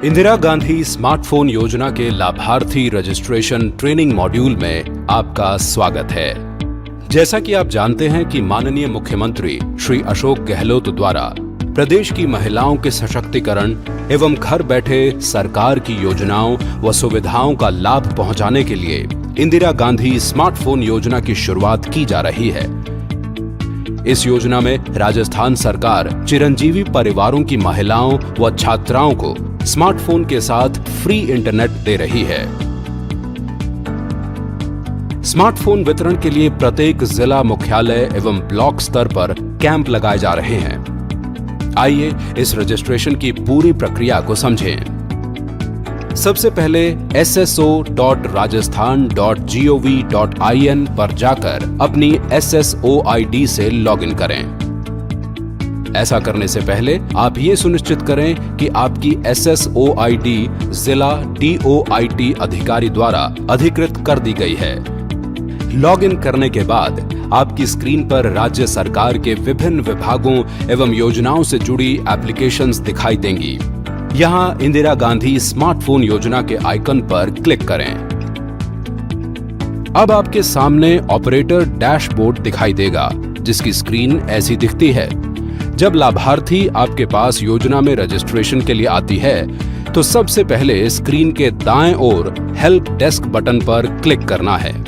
Indira Gandhi smartphone योजना के लाभार्थी रजिस्ट्रेशन ट्रेनिंग मॉड्यूल में आपका स्वागत है। जैसा कि आप जानते हैं कि माननीय मुख्यमंत्री श्री अशोक गहलोत द्वारा प्रदेश की महिलाओं के सशक्तिकरण एवं घर बैठे सरकार की योजनाओं व सुविधाओं का लाभ पहुंचाने के लिए इंदिरा गांधी स्मार्टफोन योजना की शुरुआत की जा रही है। इस योजना में राजस्थान सरकार चिरंजीवी परिवारों की महिलाओं व छात्राओं को स्मार्टफोन के साथ फ्री इंटरनेट दे रही है। स्मार्टफोन वितरण के लिए प्रत्येक जिला मुख्यालय एवं ब्लॉक स्तर पर कैंप लगाए जा रहे हैं। आइए इस रजिस्ट्रेशन की पूरी प्रक्रिया को समझें। सबसे पहले sso.rajasthan.gov.in पर जाकर अपनी SSO ID से लॉगिन करें। ऐसा करने से पहले आप ये सुनिश्चित करें कि आपकी SSO ID जिला DOIT अधिकारी द्वारा अधिकृत कर दी गई है। लॉगिन करने के बाद आपकी स्क्रीन पर राज्य सरकार के विभिन्न विभागों एवं योजनाओं से जुड़ी एप्लीकेशंस दिखाई देंगी। यहां इंदिरा गांधी स्मार्टफोन योजना के आइकन पर क्लिक करें। अब आपके सामने ऑपरेटर डैशबोर्ड दिखाई देगा, जिसकी स्क्रीन ऐसी दिखती है। जब लाभार्थी आपके पास योजना में रजिस्ट्रेशन के लिए आती है, तो सबसे पहले स्क्रीन के दाएं ओर हेल्प डेस्क बटन पर क्लिक करना है।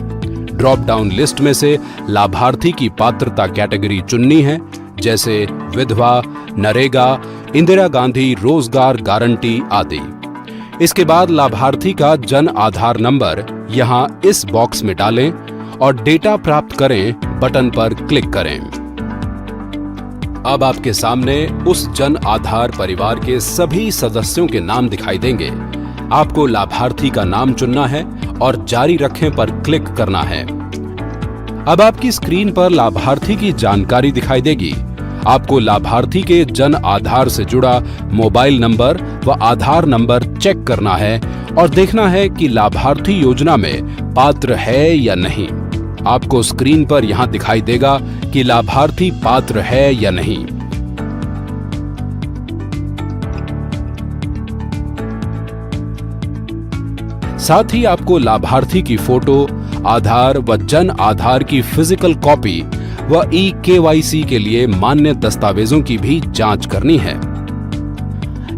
ड्रॉप डाउन लिस्ट में से लाभार्थी की पात्रता कैटेगरी चुननी है, जैसे विधवा, नरेगा, इंदिरा गांधी रोजगार गारंटी आदि। इसके बाद लाभार्थी का जन आधार नंबर यहां इस बॉक्स में डालें और डेटा प्राप्त करें बटन पर क्लिक करें। अब आपके सामने उस जन आधार परिवार के सभी सदस्यों के नाम दिखाई देंगे। आपको लाभार्थी का नाम चुनना है और जारी रखें पर क्लिक करना है। अब आपकी स्क्रीन पर लाभार्थी की जानकारी दिखाई देगी। आपको लाभार्थी के जन आधार से जुड़ा मोबाइल नंबर व आधार नंबर चेक करना है और देखना है कि लाभार्थी योजना में पात्र है या नहीं। आपको स्क्रीन पर यहां दिखाई देगा कि लाभार्थी पात्र है या नहीं। साथ ही आपको लाभार्थी की फोटो, आधार व जन आधार की फिजिकल कॉपी व eKYC के लिए मान्य दस्तावेजों की भी जांच करनी है।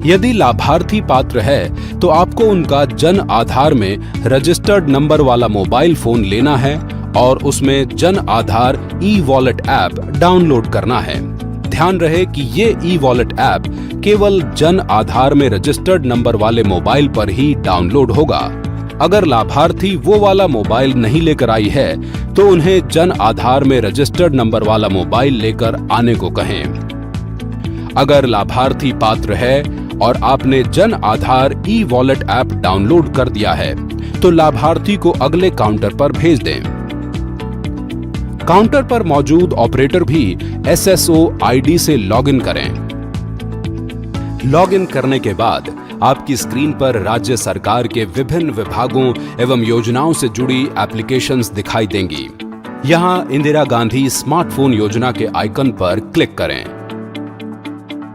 यदि लाभार्थी पात्र है तो आपको उनका जन आधार में रजिस्टर्ड नंबर वाला मोबाइल फोन लेना है और उसमें Jan Aadhaar e-wallet app download करना है। ध्यान रहे कि ये ई-वॉलेट ऐप केवल जन आधार में रजिस्टर्ड नंबर वाले मोबाइल पर ही डाउनलोड होगा। अगर लाभार्थी वो वाला मोबाइल नहीं लेकर आई है तो उन्हें जन आधार में रजिस्टर्ड नंबर वाला मोबाइल लेकर आने को कहें। अगर लाभार्थी पात्र है और आपने Jan Aadhaar e-wallet app download कर दिया है तो लाभार्थी को अगले काउंटर पर भेज दें। काउंटर पर मौजूद ऑपरेटर भी SSO ID से लॉगिन करें। लॉगिन करने के बाद आपकी स्क्रीन पर राज्य सरकार के विभिन्न विभागों एवं योजनाओं से जुड़ी एप्लीकेशंस दिखाई देंगी। यहां इंदिरा गांधी स्मार्टफोन योजना के आइकन पर क्लिक करें।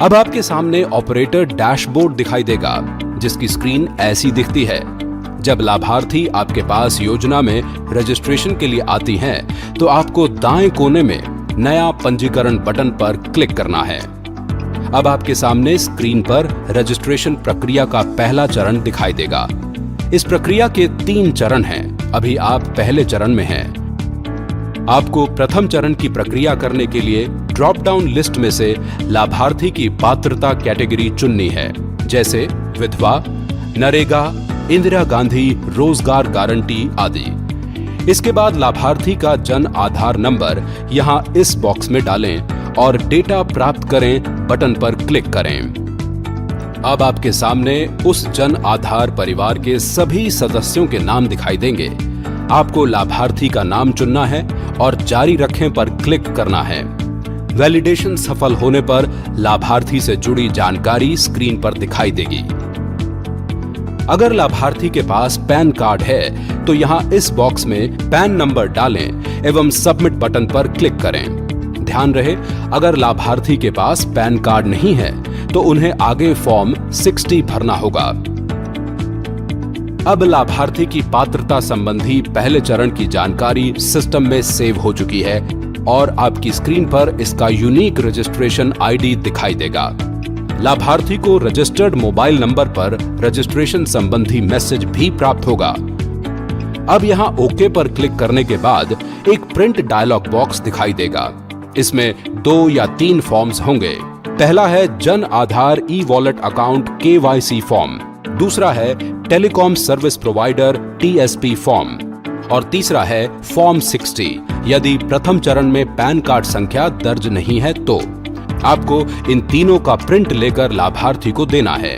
अब आपके सामने ऑपरेटर डैशबोर्ड दिखाई देगा, जिसकी स्क्रीन ऐसी दिखती है। जब लाभार्थी आपके पास योजना में रजिस्ट्रेशन के लिए आती हैं, तो आपको दाएं कोने में नया पंजीकरण बटन पर क्लिक करना है। अब आपके सामने स्क्रीन पर रजिस्ट्रेशन प्रक्रिया का पहला चरण दिखाई देगा। इस प्रक्रिया के 3 चरण हैं। अभी आप पहले चरण में हैं। आपको प्रथम चरण की प्रक्रिया करने के लिए ड्रॉप डाउन लिस्ट में से लाभार्थी की पात्रता कैटेगरी चुननी है, जैसे विधवा, नरेगा, इंदिरा गांधी रोजगार गारंटी आदि। इसके बाद लाभार्थी का जन आधार नंबर यहां इस बॉक्स में डालें और डेटा प्राप्त करें बटन पर क्लिक करें। अब आपके सामने उस जन आधार परिवार के सभी सदस्यों के नाम दिखाई देंगे। आपको लाभार्थी का नाम चुनना है और जारी रखें पर क्लिक करना है। वैलिडेशन सफल होने पर लाभार्थी से जुड़ी जानकारी स्क्रीन पर दिखाई देगी। अगर लाभार्थी के पास पैन कार्ड है तो यहां इस बॉक्स में पैन नंबर डालें एवं सबमिट बटन पर क्लिक करें। ध्यान रहे, अगर लाभार्थी के पास पैन कार्ड नहीं है तो उन्हें आगे फॉर्म 60 भरना होगा। अब लाभार्थी की पात्रता संबंधी पहले चरण की जानकारी सिस्टम में सेव हो चुकी है और आपकी स्क्रीन पर इसका यूनिक रजिस्ट्रेशन आईडी दिखाई देगा। लाभार्थी को रजिस्टर्ड मोबाइल नंबर पर रजिस्ट्रेशन संबंधी मैसेज भी प्राप्त होगा। अब यहां ओके पर क्लिक करने के बाद एक प्रिंट डायलॉग बॉक्स दिखाई देगा। इसमें 2 या 3 फॉर्म्स होंगे। पहला है जन Aadhaar e wallet account KYC form, दूसरा है telecom service provider TSP form और तीसरा है फॉर्म 60 यदि प्रथम चरण में पैन कार्ड संख्या दर्ज नहीं है तो। आपको इन तीनों का प्रिंट लेकर लाभार्थी को देना है।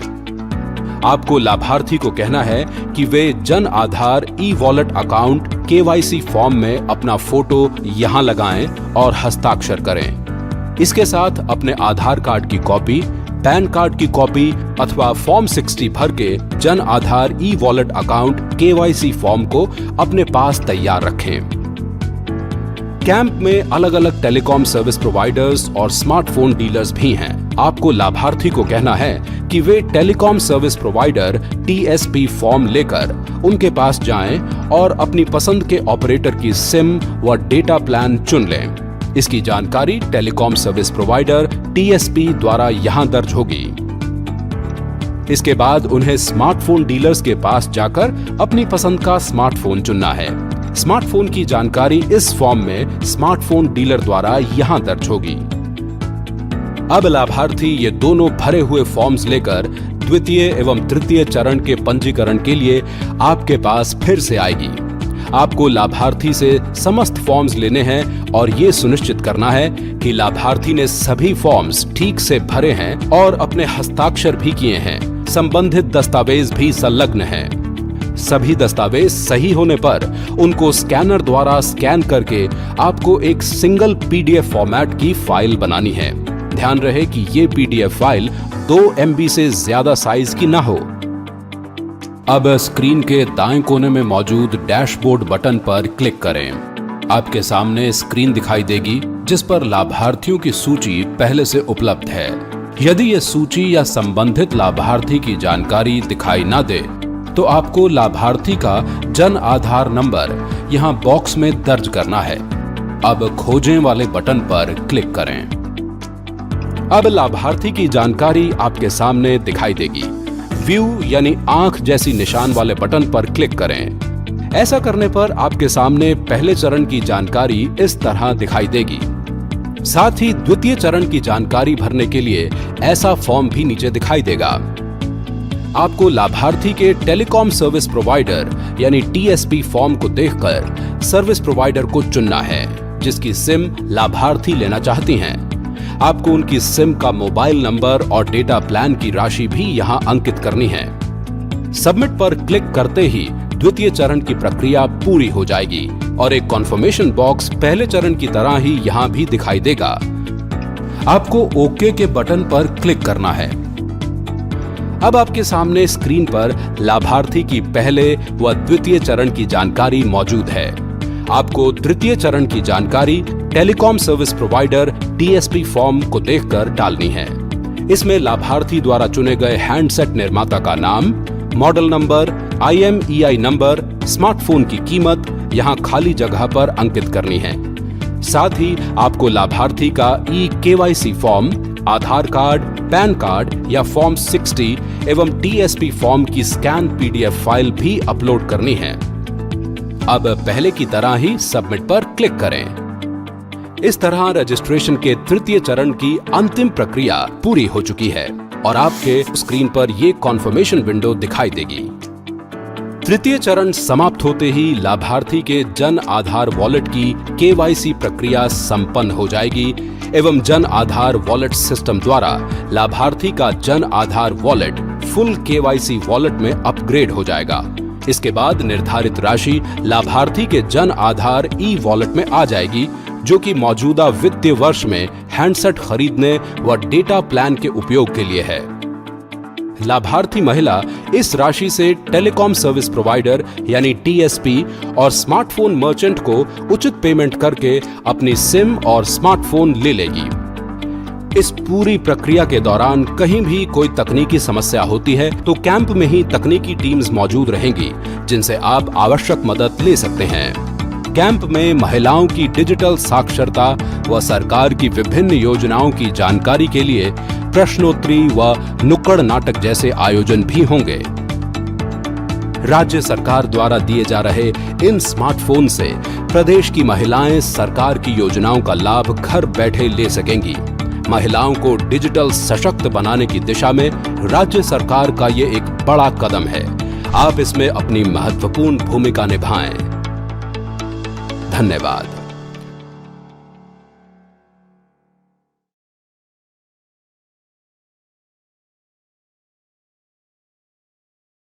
आपको लाभार्थी को कहना है कि वे जन Aadhaar e wallet account KYC form में अपना फोटो यहां लगाएं और हस्ताक्षर करें। इसके साथ अपने आधार कार्ड की कॉपी, पैन कार्ड की कॉपी अथवा फॉर्म 60 भर के जन Aadhaar e wallet account KYC form को अपने पास तैयार रखें। कैंप में अलग अलग टेलीकॉम सर्विस प्रोवाइडर्स और स्मार्टफोन डीलर्स भी हैं। आपको लाभार्थी को कहना है कि वे telecom service provider TSP form लेकर उनके पास जाएं और अपनी पसंद के ऑपरेटर की सिम व डेटा प्लान चुन लें। इसकी जानकारी टेलीकॉम सर्विस प्रोवाइडर TSP द्वारा यहां दर्ज होगी। इसके बाद उन्हें स्मार्टफोन डीलर्स के पास जाकर अपनी पसंद का स्मार्टफोन चुनना है। स्मार्टफोन की जानकारी इस फॉर्म में स्मार्टफोन डीलर द्वारा यहां दर्ज होगी। अब लाभार्थी ये दोनों भरे हुए फॉर्म्स लेकर द्वितीय एवं तृतीय चरण के पंजीकरण के लिए आपके पास फिर से आएगी। आपको लाभार्थी से समस्त फॉर्म्स लेने हैं और ये सुनिश्चित करना है कि लाभार्थी ने सभी फॉर्म्स ठीक से भरे हैं और अपने हस्ताक्षर भी किए हैं। संबंधित दस्तावेज भी संलग्न हैं। सभी दस्तावेज सही होने पर उनको स्कैनर द्वारा स्कैन करके आपको एक सिंगल PDF फॉर्मेट की फाइल बनानी है। ध्यान रहे कि ये PDF फाइल 2 MB से ज्यादा साइज की ना हो। अब स्क्रीन के दाएं कोने में मौजूद डैशबोर्ड बटन पर क्लिक करें। आपके सामने स्क्रीन दिखाई देगी जिस पर लाभार्थियों की सूची पहले से उपलब्ध है। यदि ये सूची या संबंधित लाभार्थी की जानकारी दिखाई ना दे तो आपको लाभार्थी का जन आधार नंबर यहां बॉक्स में दर्ज करना है। अब खोजें वाले बटन पर क्लिक करें। अब लाभार्थी की जानकारी आपके सामने दिखाई देगी। व्यू यानी आंख जैसी निशान वाले बटन पर क्लिक करें। ऐसा करने पर आपके सामने पहले चरण की जानकारी इस तरह दिखाई देगी। साथ ही द्वितीय चरण की जानकारी भरने के लिए ऐसा फॉर्म भी नीचे दिखाई देगा। आपको लाभार्थी के टेलीकॉम सर्विस प्रोवाइडर यानी TSP फॉर्म को देखकर सर्विस प्रोवाइडर को चुनना है जिसकी सिम लाभार्थी लेना चाहती हैं। आपको उनकी सिम का मोबाइल नंबर और डेटा प्लान की राशि भी यहां अंकित करनी है। सबमिट पर क्लिक करते ही द्वितीय चरण की प्रक्रिया पूरी हो जाएगी और एक कॉन्फर्मेशन बॉक्स पहले चरण की तरह ही यहां भी दिखाई देगा। आपको ओके के बटन पर क्लिक करना है। अब आपके सामने स्क्रीन पर लाभार्थी की पहले व द्वितीय चरण की जानकारी मौजूद है। आपको तृतीय चरण की जानकारी telecom service provider TSP form को देखकर डालनी है। इसमें लाभार्थी द्वारा चुने गए हैंडसेट निर्माता का नाम, model number, IMEI number, smartphone की कीमत यहां खाली जगह पर अंकित करनी है। साथ ही आपको लाभार्थी का KYC फॉर्म, आधार कार्ड, पैन कार्ड या फॉर्म 60 एवं TSP फॉर्म की स्कैन PDF फाइल भी अपलोड करनी है। अब पहले की तरह ही सबमिट पर क्लिक करें। इस तरह रजिस्ट्रेशन के तृतीय चरण की अंतिम प्रक्रिया पूरी हो चुकी है और आपके स्क्रीन पर ये कॉन्फर्मेशन विंडो दिखाई देगी। तृतीय चरण समाप्त होते ही लाभार्थी के जन आधार वॉलेट की KYC प्रक्रिया संपन्न हो जाएगी एवं जन आधार वॉलेट सिस्टम द्वारा लाभार्थी का Jan Aadhaar wallet full KYC wallet में अपग्रेड हो जाएगा। इसके बाद निर्धारित राशि लाभार्थी के जन आधार वॉलेट में आ जाएगी जो कि मौजूदा वित्तीय वर्ष में हैंडसेट खरीदने व डेटा प्लान के उपयोग के लिए है। लाभार्थी महिला इस राशि से टेलीकॉम सर्विस प्रोवाइडर यानी TSP और स्मार्टफोन मर्चेंट को उचित पेमेंट करके अपनी सिम और स्मार्टफोन ले लेगी। इस पूरी प्रक्रिया के दौरान कहीं भी कोई तकनीकी समस्या होती है तो कैंप में ही तकनीकी टीम्स मौजूद रहेंगी, जिनसे आप आवश्यक मदद ले सकते हैं। कैंप में महिलाओं की डिजिटल साक्षरता व सरकार की विभिन्न योजनाओं की जानकारी के लिए प्रश्नोत्तरी व नुक्कड़ नाटक जैसे आयोजन भी होंगे। राज्य सरकार द्वारा दिए जा रहे इन स्मार्टफोन से प्रदेश की महिलाएं सरकार की योजनाओं का लाभ घर बैठे ले सकेंगी। महिलाओं को डिजिटल सशक्त बनाने की दिशा में राज्य सरकार का ये एक बड़ा कदम है। आप इसमें अपनी महत्वपूर्ण भूमिका निभाएं। धन्यवाद।